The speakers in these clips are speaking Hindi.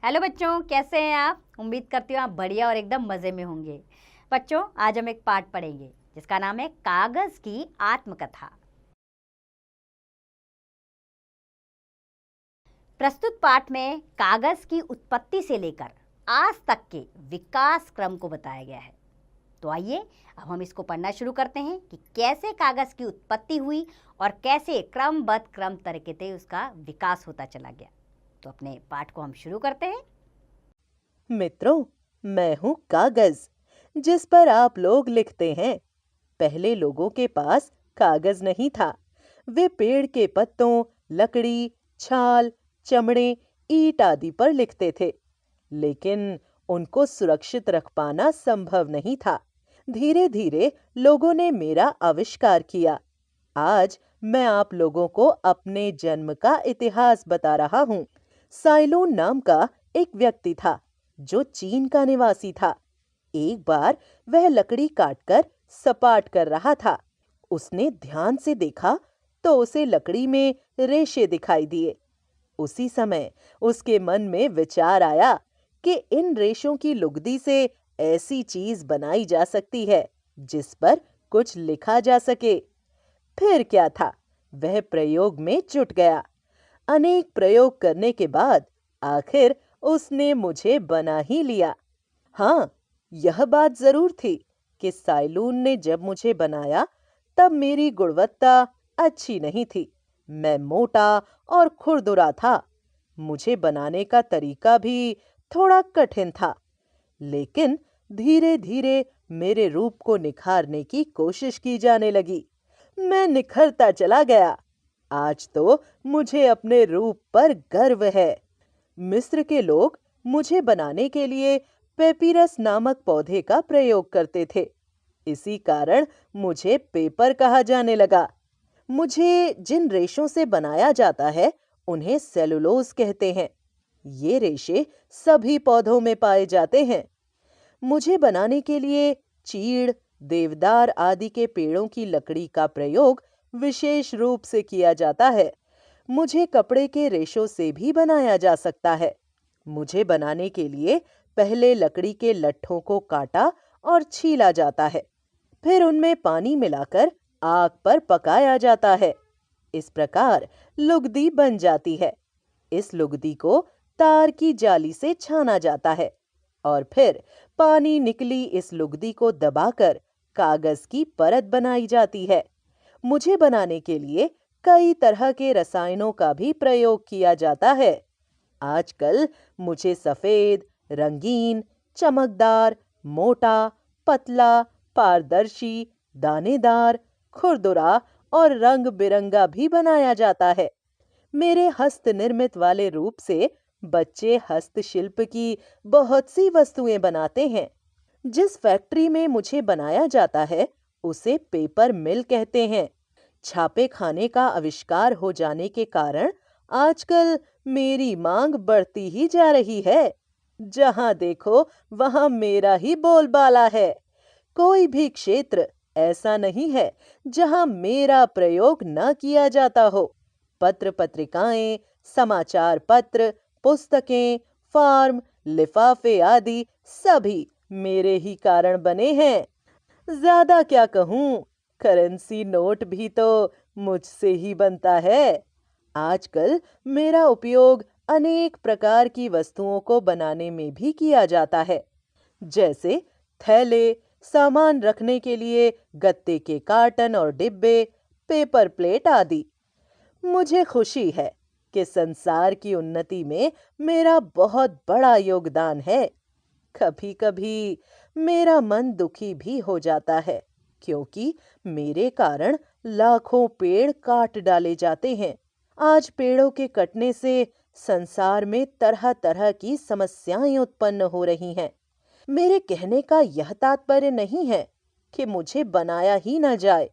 हेलो बच्चों, कैसे हैं आप? उम्मीद करती हूँ आप बढ़िया और एकदम मज़े में होंगे। बच्चों, आज हम एक पाठ पढ़ेंगे जिसका नाम है कागज़ की आत्मकथा। प्रस्तुत पाठ में कागज़ की उत्पत्ति से लेकर आज तक के विकास क्रम को बताया गया है। तो आइए अब हम इसको पढ़ना शुरू करते हैं कि कैसे कागज़ की उत्पत्ति हुई और कैसे क्रमबद्ध क्रम तरीके से उसका विकास होता चला गया। तो अपने पाठ को हम शुरू करते हैं। मित्रों, मैं हूँ कागज जिस पर आप लोग लिखते हैं। पहले लोगों के पास कागज नहीं था। वे पेड़ के पत्तों, लकड़ी, छाल, चमड़े, ईंट आदि पर लिखते थे। लेकिन उनको सुरक्षित रख पाना संभव नहीं था। धीरे धीरे लोगों ने मेरा आविष्कार किया। आज मैं आप लोगों को अपने जन्म का इतिहास बता रहा हूँ। साइलोन नाम का एक व्यक्ति था जो चीन का निवासी था। एक बार वह लकड़ी काटकर सपाट कर रहा था। उसने ध्यान से देखा तो उसे लकड़ी में रेशे दिखाई दिए। उसी समय उसके मन में विचार आया कि इन रेशों की लुगदी से ऐसी चीज बनाई जा सकती है जिस पर कुछ लिखा जा सके। फिर क्या था, वह प्रयोग में जुट गया। अनेक प्रयोग करने के बाद आखिर उसने मुझे बना ही लिया। हाँ, यह बात जरूर थी कि साइलून ने जब मुझे बनाया तब मेरी गुणवत्ता अच्छी नहीं थी। मैं मोटा और खुरदुरा था। मुझे बनाने का तरीका भी थोड़ा कठिन था। लेकिन धीरे धीरे मेरे रूप को निखारने की कोशिश की जाने लगी। मैं निखरता चला गया। आज तो मुझे अपने रूप पर गर्व है। मिस्र के लोग मुझे बनाने के लिए पेपिरस नामक पौधे का प्रयोग करते थे। इसी कारण मुझे पेपर कहा जाने लगा। मुझे जिन रेशों से बनाया जाता है उन्हें सेलुलोज कहते हैं। ये रेशे सभी पौधों में पाए जाते हैं। मुझे बनाने के लिए चीड़, देवदार आदि के पेड़ों की लकड़ी का प्रयोग विशेष रूप से किया जाता है। मुझे कपड़े के रेशों से भी बनाया जा सकता है। मुझे बनाने के लिए पहले लकड़ी के लट्ठों को काटा और छीला जाता है। फिर उनमें पानी मिलाकर आग पर पकाया जाता है। इस प्रकार लुगदी बन जाती है। इस लुगदी को तार की जाली से छाना जाता है और फिर पानी निकली इस लुगदी को दबाकर कागज की परत बनाई जाती है। मुझे बनाने के लिए कई तरह के रसायनों का भी प्रयोग किया जाता है। आजकल मुझे सफेद, रंगीन, चमकदार, मोटा, पतला, पारदर्शी, दानेदार, खुरदुरा और रंग बिरंगा भी बनाया जाता है। मेरे हस्त निर्मित वाले रूप से बच्चे हस्तशिल्प की बहुत सी वस्तुएं बनाते हैं। जिस फैक्ट्री में मुझे बनाया जाता है उसे पेपर मिल कहते हैं। छापे खाने का आविष्कार हो जाने के कारण आजकल मेरी मांग बढ़ती ही जा रही है। जहां देखो वहां मेरा ही बोलबाला है। कोई भी क्षेत्र ऐसा नहीं है जहां मेरा प्रयोग न किया जाता हो। पत्र पत्रिकाएं, समाचार पत्र, पुस्तकें, फार्म, लिफाफे आदि सभी मेरे ही कारण बने हैं। ज्यादा क्या कहूँ, करेंसी नोट भी तो मुझसे ही बनता है। आजकल मेरा उपयोग अनेक प्रकार की वस्तुओं को बनाने में भी किया जाता है, जैसे थैले, सामान रखने के लिए गत्ते के कार्टन और डिब्बे, पेपर प्लेट आदि। मुझे खुशी है कि संसार की उन्नति में मेरा बहुत बड़ा योगदान है। कभी-कभी मेरा मन दुखी भी हो जाता है, क्योंकि मेरे कारण लाखों पेड़ काट डाले जाते हैं। आज पेड़ों के कटने से संसार में तरह-तरह की समस्याएं उत्पन्न हो रही हैं। मेरे कहने का यह तात्पर्य नहीं है कि मुझे बनाया ही न जाए,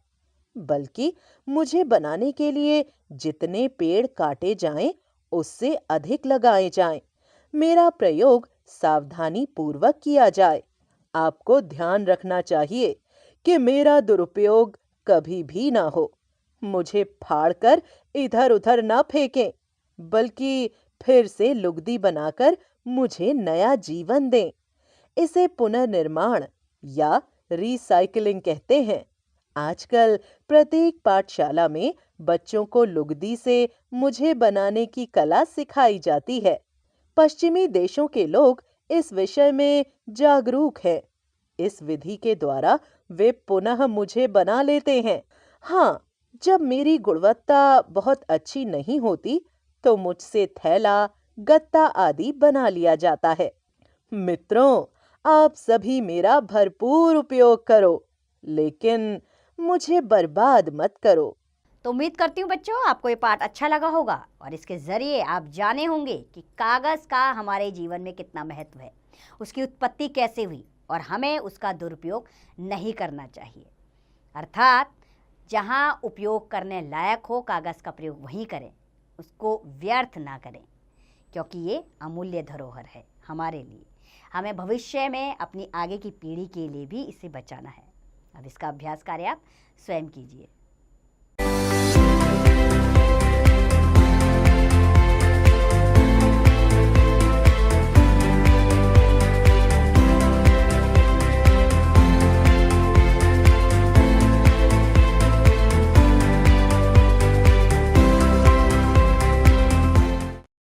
बल्कि मुझे बनाने के लिए जितने पेड़ काटे जाएं, उससे अधिक लगाए जाएं। मेरा प्रयोग सावधानी पूर्वक किया जाए। आपको ध्यान रखना चाहिए कि मेरा दुरुपयोग कभी भी ना हो। मुझे फाड़कर इधर-उधर ना फेंकें, बल्कि फिर से लुगदी बनाकर मुझे नया जीवन दें। इसे पुनर्निर्माण या रिसाइकलिंग कहते हैं। आजकल प्रत्येक पाठशाला में बच्चों को लुगदी से मुझे बनाने की कला सिखाई जाती है। पश्चिमी देशों के लोग इस विषय में जागरूक हैं। इस विधि के द्वारा वे पुनः मुझे बना लेते हैं। हाँ, जब मेरी गुणवत्ता बहुत अच्छी नहीं होती, तो मुझसे थैला, गत्ता आदि बना लिया जाता है। मित्रों, आप सभी मेरा भरपूर उपयोग करो, लेकिन मुझे बर्बाद मत करो। तो उम्मीद करती हूँ बच्चों आपको ये पाठ अच्छा लगा होगा और इसके ज़रिए आप जाने होंगे कि कागज़ का हमारे जीवन में कितना महत्व है, उसकी उत्पत्ति कैसे हुई और हमें उसका दुरुपयोग नहीं करना चाहिए। अर्थात जहाँ उपयोग करने लायक हो कागज़ का प्रयोग वहीं करें, उसको व्यर्थ ना करें, क्योंकि ये अमूल्य धरोहर है हमारे लिए। हमें भविष्य में अपनी आगे की पीढ़ी के लिए भी इसे बचाना है। अब इसका अभ्यास कार्य आप स्वयं कीजिए।